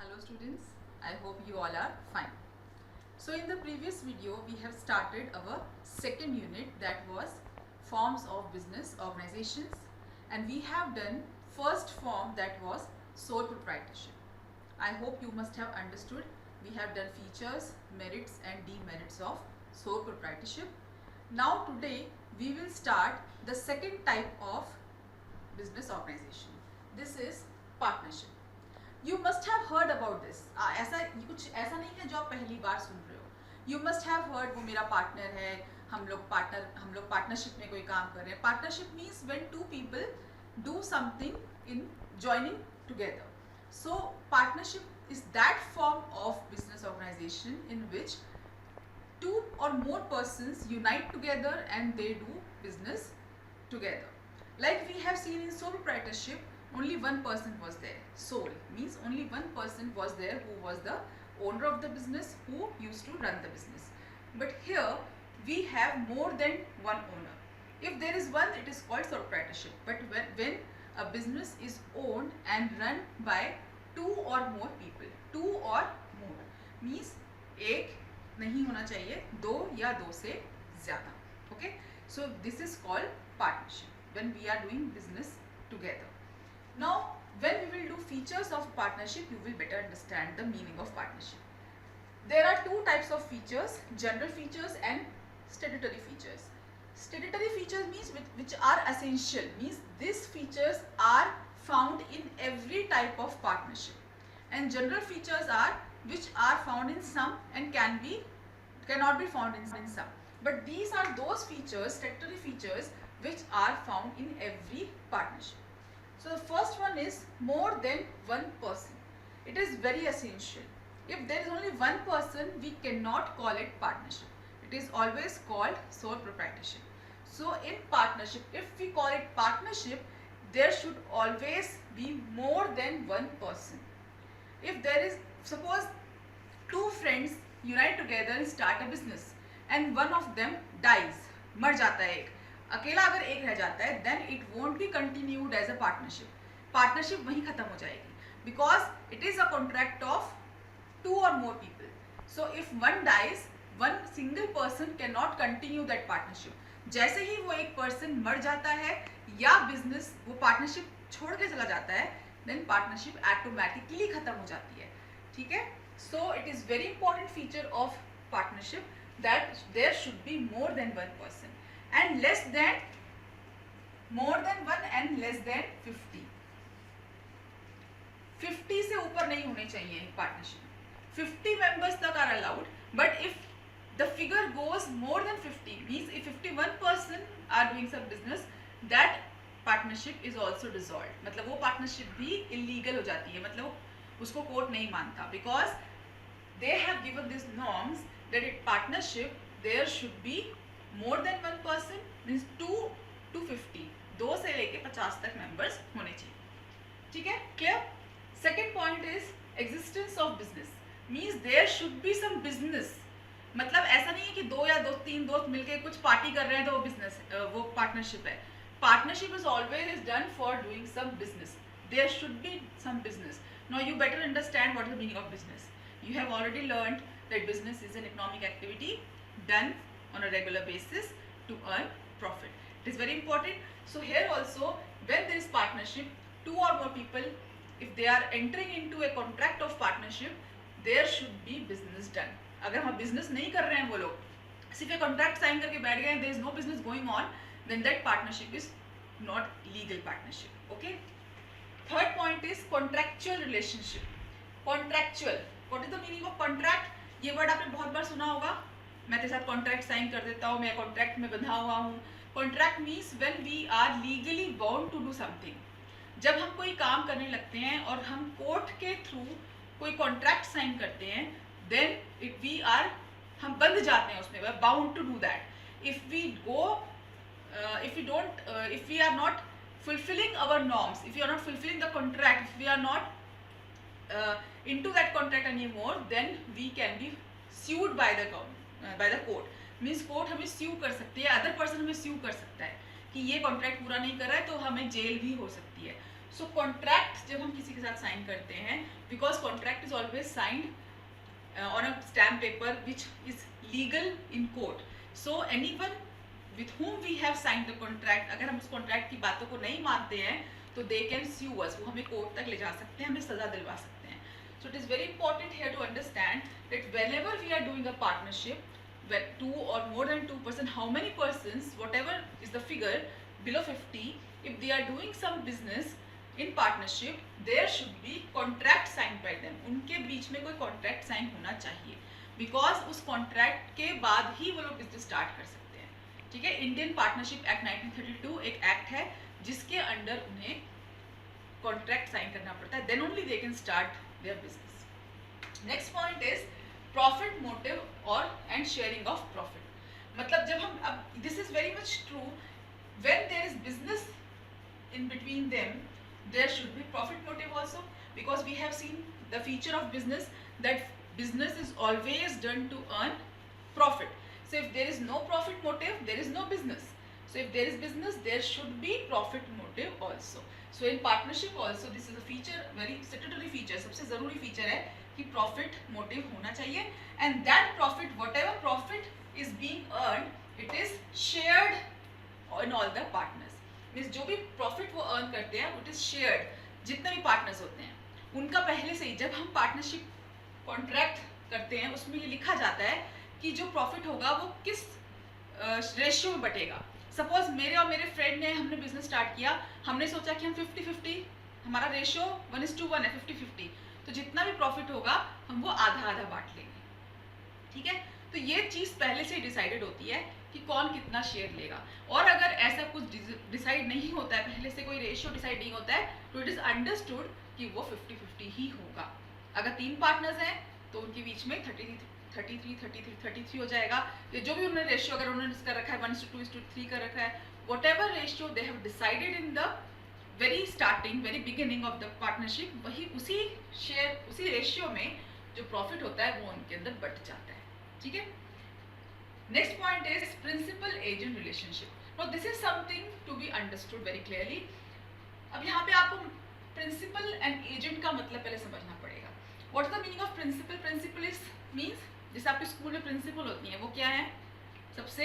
Hello students, I hope you all are fine. So in the previous video we have started our second unit, that was forms of business organizations, and we have done first form, that was sole proprietorship. I hope you must have understood. We have done features, merits and demerits of sole proprietorship. Now today we will start the second type of business organization. This is partnership. You must have heard about this. ऐसा कुछ ऐसा नहीं है जो आप पहली बार सुन रहे हो. You must have heard वो मेरा पार्टनर है, हम लोग पार्टनरशिप में कोई काम कर रहे हैं. Partnership means when two people do something in joining together. So partnership is that form of business organization in which two or more persons unite together and they do business together. Like we have seen in sole proprietorship, only one person was there. Sole means only one person was there who was the owner of the business, who used to run the business. But here we have more than one owner. If there is one, it is called sole proprietorship. But when a business is owned and run by two or more people, two or more means एक नहीं होना चाहिए, दो या दो से ज़्यादा. Okay, so this is called partnership when we are doing business together. Now when we will do features of partnership, you will better understand the meaning of partnership. There are two types of features, general features and statutory features. Statutory features means which are essential, means these features are found in every type of partnership, and general features are which are found in some and cannot be found in some. But these are those features, statutory features, which are found in every partnership. So the first one is more than one person. It is very essential. If there is only one person, we cannot call it partnership. It is always called sole proprietorship. So in partnership, if we call it partnership, there should always be more than one person. If there is, suppose two friends unite together and start a business and one of them dies, मर जाता है एक, अकेला अगर एक रह जाता है, then it won't be continued as a partnership. Partnership वहीं खत्म हो जाएगी, because it is a contract of two or more people. So if one dies, one single person cannot continue that partnership. जैसे ही वो एक person मर जाता है या business वो partnership छोड़ के चला जाता है, then partnership automatically खत्म हो जाती है. ठीक है? So it is very important feature of partnership that there should be more than one person and less than, more than one and less than 50. 50 से ऊपर नहीं होने चाहिए partnership. 50 members तक are allowed, but if the figure goes more than 50, means if 51 person are doing some business, that partnership is also dissolved. मतलब वो partnership भी illegal हो जाती है, मतलब उसको कोर्ट नहीं मानता, because they have given these norms that in partnership there should be more than one person, means 2 to 50, 2 से लेके 50 तक members होने चाहिए. ठीक है? Clear? Second point is existence of business, means there should be some business. मतलब ऐसा नहीं है कि दो या तीन दोस्त मिलके कुछ पार्टी कर रहे हैं तो वो बिजनेस, वो पार्टनरशिप है. Partnership is always done for doing some business. There should be some business. Now you better understand what is the meaning of business. You have already learned that business is an economic activity done on a regular basis to earn profit. It is very important. So here also, when there is partnership, two or more people, if they are entering into a contract of partnership, there should be business done. अगर हम business नहीं कर रहे हैं, वो लोग सिर्फ एक contract sign करके बैठ गए, there is no business going on, then that partnership is not legal partnership. Okay. Third point is contractual relationship. Contractual. What is the meaning of contract? ये word आपने बहुत बार सुना होगा. मैं तेरे साथ contract sign कर देता हूँ, मैं contract में बंधा हुआ हूँ. Contract means when we are legally bound to do something. जब हम कोई काम करने लगते हैं और हम कोर्ट के थ्रू कोई कॉन्ट्रैक्ट साइन करते हैं, then if we are, हम बंध जाते हैं उसमें, we are bound to do that. If we go, if we are not fulfilling our norms, if we are not fulfilling the contract, if we are not into that contract anymore, then we can be sued by the court. Means court हमें sue कर सकती है, other person हमें sue कर सकता है कि ये contract पूरा नहीं कर रहा है, तो हमें जेल भी हो सकती है. सो कॉन्ट्रैक्ट जब हम किसी के साथ साइन करते हैं, because contract is always signed on a stamp paper which is legal in court. So anyone with whom we have signed the contract, अगर हम उस कॉन्ट्रैक्ट की बातों को नहीं मानते हैं तो they can sue us, वो हमें कोर्ट तक ले जा सकते हैं, हमें सजा दिलवा सकते हैं. So it is very important here to understand that whenever we are doing a partnership, when two or more than 2%, how many persons, whatever is the figure below 50, if they are doing some business in partnership, there should be contract signed by them. उनके बीच में कोई contract sign होना चाहिए, because उस contract के बाद ही वो लोग business start कर सकते हैं. ठीक है. इंडियन पार्टनरशिप एक्ट 1932 एक एक्ट है जिसके अंडर उन्हें कॉन्ट्रैक्ट साइन करना पड़ता है, then only they can start their business. Next point is profit motive और एंड शेयरिंग ऑफ प्रॉफिट. मतलब जब हम, अब this is very much true, when there is business in between them there should be profit motive also, because we have seen the feature of business that business is always done to earn profit. So if there is no profit motive, there is no business. So if there is business, there should be profit motive also. So in partnership also, this is a feature, very statutory feature, सबसे ज़रूरी feature है कि profit motive होना चाहिए, and that profit, whatever profit is being earned, it is shared in all the partners. Means जो भी profit वो earn करते हैं, it is shared. जितने भी partners होते हैं, उनका पहले से ही जब हम partnership contract करते हैं, उसमें ये लिखा जाता है कि जो प्रॉफिट होगा वो किस रेशियो में बटेगा. सपोज मेरे और मेरे फ्रेंड ने, हमने बिजनेस स्टार्ट किया, हमने सोचा कि हम 50-50, हमारा रेशियो 1:1 है, 50-50, तो जितना भी प्रॉफिट होगा हम वो आधा आधा बांट लेंगे. ठीक है. तो ये चीज़ पहले से डिसाइडेड होती है कि कौन कितना शेयर लेगा. और अगर ऐसा कुछ डिसाइड नहीं होता है, पहले से कोई रेशियो डिसाइड नहीं होता है, तो इट इज़ अंडरस्टूड कि वो 50-50 ही होगा. अगर 3 पार्टनर्स हैं तो उनके बीच में 33 हो जाएगा. जो भी उन्होंने रेशियो अगर उन्होंने कर रखा है 1:2:3 कर रखा है, what ever ratio they have decided in the very starting, very beginning of the partnership, वही उसी शेयर, उसी रेशियो में जो प्रॉफिट होता है वो उनके अंदर बट जाता है. ठीक है. Next point is principal agent relationship. Now this is something to be understood very clearly. अब यहाँ पे आपको प्रिंसिपल एंड एजेंट का मतलब पहले समझना पड़ेगा. What is the meaning of principal? Principal is means, जैसे आपके स्कूल में प्रिंसिपल होती हैं, वो क्या है? सबसे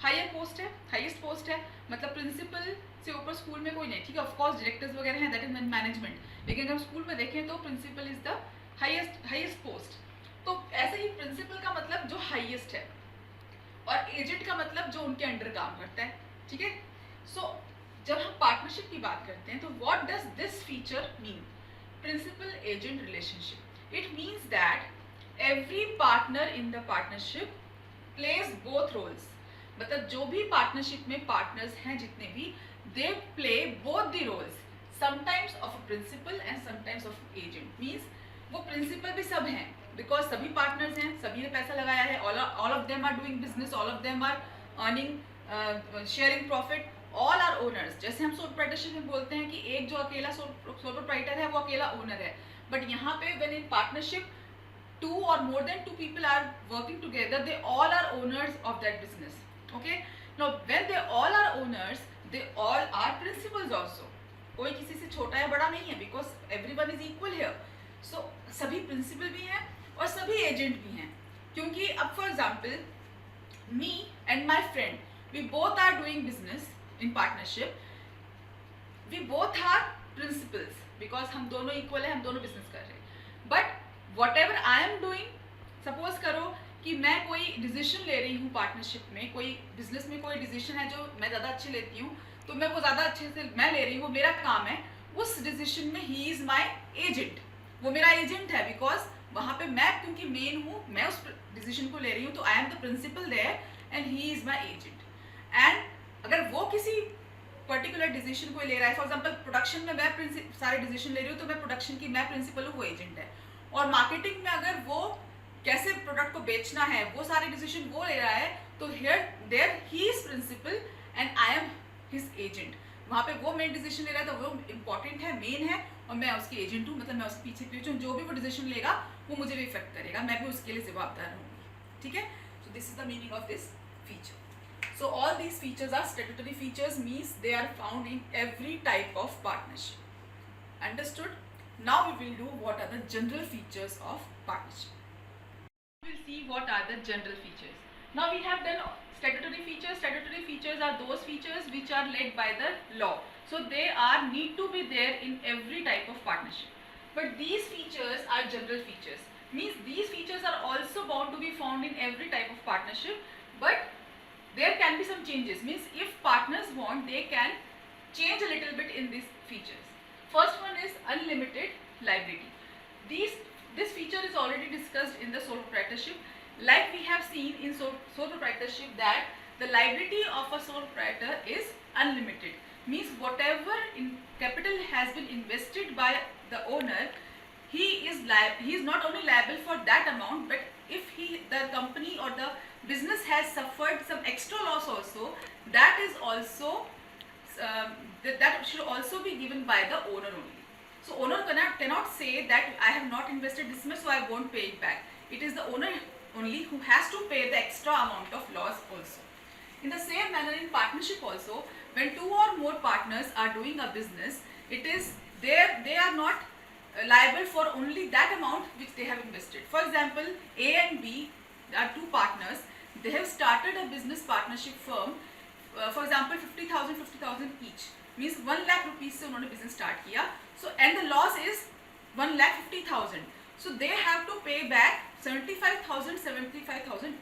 हायर पोस्ट है, हाईएस्ट पोस्ट है. मतलब प्रिंसिपल से ऊपर स्कूल में कोई नहीं. ठीक है. ऑफ कोर्स डायरेक्टर्स वगैरह हैं, दैट इज मैनेजमेंट, लेकिन अगर हम स्कूल में देखें तो principal is the highest post. तो ऐसे ही प्रिंसिपल का मतलब जो हाईएस्ट है, और एजेंट का मतलब जो उनके अंडर काम करता है. ठीक है. सो जब हम पार्टनरशिप की बात करते हैं तो what does this feature mean? Principal agent relationship. It means that every partner in the partnership plays both roles. मतलब जो भी पार्टनरशिप में पार्टनर्स हैं जितने भी, they play both the roles, sometimes of a principal and sometimes of agent. Means वो principal भी सब हैं, बिकॉज सभी पार्टनर्स हैं, सभी ने पैसा लगाया है, all of them are doing business, all of them are earning, sharing profit, all are owners. जैसे हम सोल प्रोप्राइटरशिप में बोलते हैं कि एक जो अकेला सोल प्रोप्राइटर है वो अकेला ओनर है, बट यहाँ पे when in partnership 2 or more than 2 people are working together, they all are owners of that business. Okay. Now when they all are owners, they all are principals also. कोई किसी से छोटा या बड़ा नहीं है, because everyone is equal here. So सभी principal भी हैं और सभी एजेंट भी हैं, क्योंकि अब for example me and my friend, we both are doing business in partnership. We both are principals because हम दोनों equal है, हम दोनों business कर रहे हैं. But whatever I am doing, suppose करो कि मैं कोई डिसीजन ले रही हूँ पार्टनरशिप में, कोई बिजनेस में कोई डिसीजन है जो मैं ज़्यादा अच्छे लेती हूँ, तो मैं वो ज़्यादा अच्छे से मैं ले रही हूँ, वो मेरा काम है. उस डिसीजन में ही इज़ माई एजेंट, वो मेरा एजेंट है, बिकॉज वहाँ पे मैं क्योंकि मेन हूँ, मैं उस डिसीजन को ले रही हूँ, तो I am the principal there and he is my agent. And अगर वो किसी पर्टिकुलर डिसीजन को ले रहा है, फॉर एग्जाम्पल प्रोडक्शन में मैं सारे डिसीजन ले रही हूँ, तो मैं प्रोडक्शन की मैं प्रिंसिपल हूँ, वो एजेंट है. और मार्केटिंग में अगर वो कैसे प्रोडक्ट को बेचना है वो सारे डिसीजन वो ले रहा है, तो here there he is principal and I am his agent. वहाँ पे वो मेन डिसीजन ले रहा है, तो वो इंपॉर्टेंट है, मेन है, और मैं उसकी एजेंट हूँ, मतलब मैं उसके पीछे हूँ. जो भी वो डिसीजन लेगा वो मुझे भी इफेक्ट करेगा, मैं भी उसके लिए जवाबदार हूँगी. ठीक है. So this is the meaning of this feature. So all these features are statutory features, means they are found in every type of partnership. Understood? Now we will do what are the general features of partnership. We will see what are the general features. Now we have done statutory features. Statutory features are those features which are led by the law. So they are need to be there in every type of partnership. But these features are general features. Means these features are also bound to be found in every type of partnership, but there can be some changes. Means if partners want, they can change a little bit in these features. First one is unlimited liability. This feature is already discussed in the sole proprietorship. Like we have seen in sole proprietorship that the liability of a sole proprietor is unlimited. Means whatever in capital has been invested by the owner, he is not only liable for that amount, but if the company or the business has suffered some extra loss also, that is also that should also be given by the owner only. So owner cannot say that I have not invested this much, so I won't pay it back. It is the owner only who has to pay the extra amount of loss also. In the same manner in partnership also, when two or more partners are doing a business, it is they are not liable for only that amount which they have invested. For example, A and B are two partners. They have started a business partnership firm. For example, 50,000 each. Means 1 lakh rupees से उन्होंने business start किया. So and the loss is 1,50,000. So they have to pay back 75,000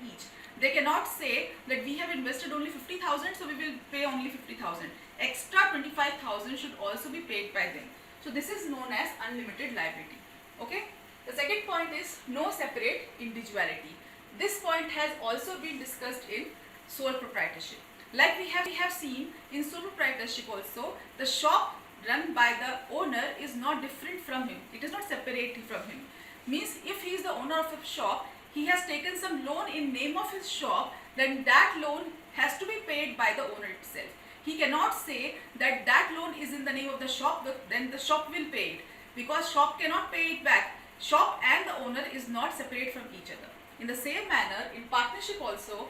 each. They cannot say that we have invested only 50,000, so we will pay only 50,000. Extra 25,000 should also be paid by them. So this is known as unlimited liability. Okay. The second point is no separate individuality. This point has also been discussed in sole proprietorship. Like we have seen in sole proprietorship also, the shop run by the owner is not different from him. It is not separate from him. Means if he is the owner of a shop, he has taken some loan in name of his shop, then that loan has to be paid by the owner itself. He cannot say that that loan is in the name of the shop, then the shop will pay it, because shop cannot pay it back. Shop and the owner is not separate from each other. In the same manner, in partnership also,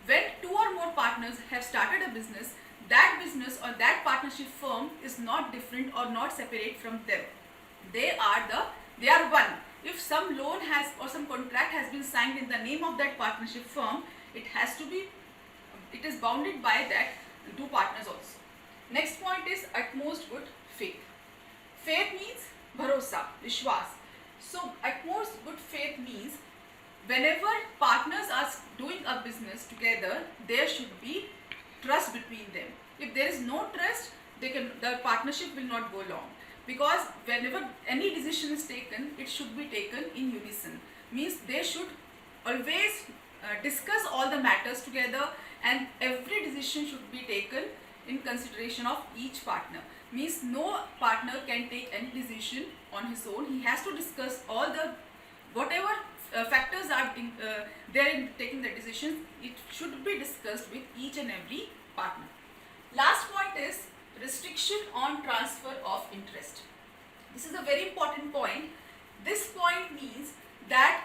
when two or more partners have started a business, that business or that partnership firm is not different or not separate from them. They are one. If some loan has or some contract has been signed in the name of that partnership firm, it is bounded by that two partners also. Next point is utmost good faith. Faith means bharosa, vishwas. So utmost good faith means whenever partners are doing a business together, there should be trust between them. If there is no trust, the partnership will not go long. Because whenever any decision is taken, it should be taken in unison. Means they should always discuss all the matters together, and every decision should be taken in consideration of each partner. Means no partner can take any decision on his own. He has to discuss all the whatever factors are there in taking the decisions. It should be discussed with each and every partner. Last point is restriction on transfer of interest. This is a very important point. This point means that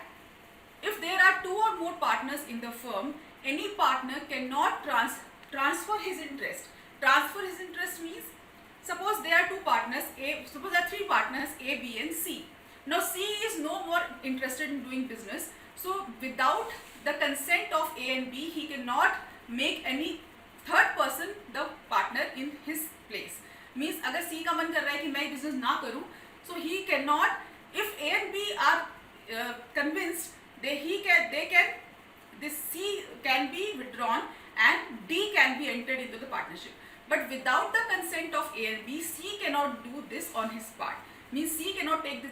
if there are two or more partners in the firm, any partner cannot transfer his interest. Transfer his interest means, suppose there are two partners, suppose there are three partners A, B and C. Now C is no more interested in doing business. So without the consent of A and B, he cannot make any third person the partner in his place. Means अगर C का मन कर रहा है कि मैं business ना करूँ, so he cannot. If A and B are convinced, this C can be withdrawn and D can be entered into the partnership. But without the consent of A and B, C cannot do this on his part. Means C cannot take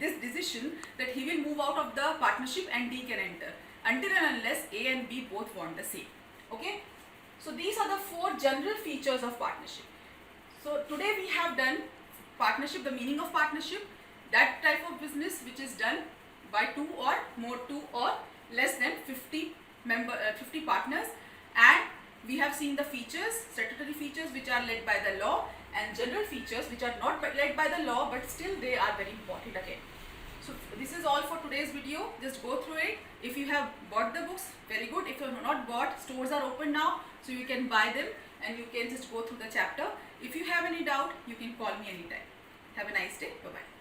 this decision that he will move out of the partnership and D can enter until and unless A and B both want the same. Okay. So these are the four general features of partnership. So today we have done partnership, the meaning of partnership, that type of business which is done by two or less than 50 partners, and we have seen the features, statutory features which are led by the law, and general features which are not led by the law but still they are very important again. So this is all for today's video. Just go through it. If you have bought the books, very good. If you have not bought, stores are open now, so you can buy them and you can just go through the chapter. If you have any doubt, you can call me anytime. Have a nice day. Bye-bye.